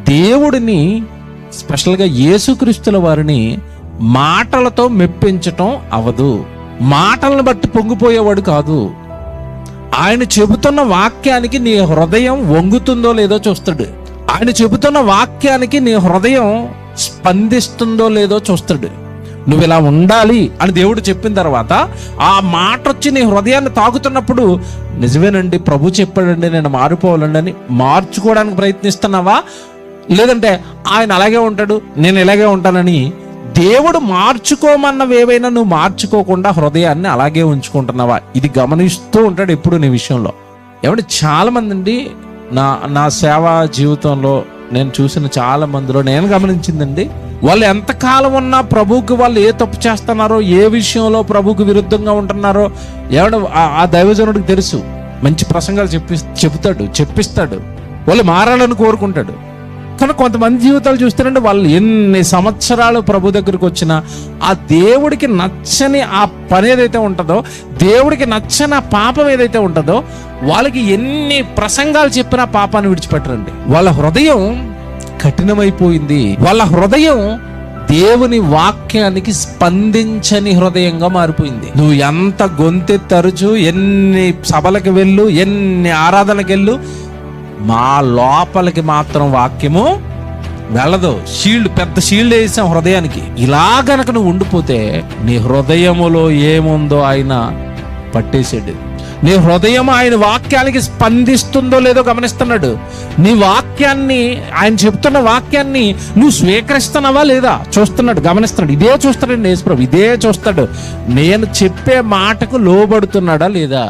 దేవుడిని, స్పెషల్గా యేసుక్రీస్తుల వారిని మాటలతో మెప్పించటం అవదు. మాటలను బట్టి పొంగిపోయేవాడు కాదు. ఆయన చెబుతున్న వాక్యానికి నీ హృదయం వంగుతుందో లేదో చూస్తాడు. ఆయన చెబుతున్న వాక్యానికి నీ హృదయం స్పందిస్తుందో లేదో చూస్తాడు. నువ్వు ఇలా ఉండాలి అని దేవుడు చెప్పిన తర్వాత ఆ మాట వచ్చి నీ హృదయాన్ని తాకుతున్నప్పుడు, నిజమేనండి ప్రభు చెప్పాడండి నేను మారిపోవాలండి అని మార్చుకోవడానికి ప్రయత్నిస్తున్నావా? లేదంటే ఆయన అలాగే ఉంటాడు నేను ఇలాగే ఉంటానని దేవుడు మార్చుకోమన్నవి ఏవైనా నువ్వు మార్చుకోకుండా హృదయాన్ని అలాగే ఉంచుకుంటున్నావా? ఇది గమనిస్తూ ఉంటాడు ఎప్పుడు నీ విషయంలో. ఏమంటే చాలా మంది అండి, నా సేవా జీవితంలో నేను చూసిన చాలా మందిలో నేను గమనించిందండి, వాళ్ళు ఎంతకాలం ఉన్నా ప్రభువుకి వాళ్ళు ఏ తప్పు చేస్తున్నారో, ఏ విషయంలో ప్రభువుకి విరుద్ధంగా ఉంటున్నారో ఆ దైవజనుడికి తెలుసు. మంచి ప్రసంగాలు చెప్పిస్తాడు, వాళ్ళు మారాలని కోరుకుంటాడు. కానీ కొంతమంది జీవితాలు చూస్తారంటే వాళ్ళు ఎన్ని సంవత్సరాలు ప్రభు దగ్గరికి వచ్చినా ఆ దేవుడికి నచ్చని ఆ పని ఏదైతే ఉంటుందో, దేవుడికి నచ్చని ఆ పాపం ఏదైతే ఉంటుందో, వాళ్ళకి ఎన్ని ప్రసంగాలు చెప్పినా పాపాన్ని విడిచిపెట్టరండి. వాళ్ళ హృదయం కఠినమైపోయింది. వాళ్ళ హృదయం దేవుని వాక్యానికి స్పందించని హృదయంగా మారిపోయింది. నువ్వు ఎంత గొంతెత్తరుచు, ఎన్ని సభలకు వెళ్ళు, ఎన్ని ఆరాధనకి వెళ్ళు, మా లోపలికి మాత్రం వాక్యము వెళ్ళదు. పెద్ద షీల్డ్ వేసాం హృదయానికి. ఇలా గనక నువ్వు ఉండిపోతే నీ హృదయములో ఏముందో ఆయన పట్టేసాడు. నీ హృదయం ఆయన వాక్యానికి స్పందిస్తుందో లేదో గమనిస్తున్నాడు. నీ వాక్యాన్ని, ఆయన చెప్తున్న వాక్యాన్ని నువ్వు స్వీకరిస్తున్నావా లేదా చూస్తున్నాడు, గమనిస్తున్నాడు. ఇదే చూస్తాడండి యేసుప్రభు, ఇదే చూస్తాడు. నేను చెప్పే మాటకు లోబడుతున్నాడా లేదా.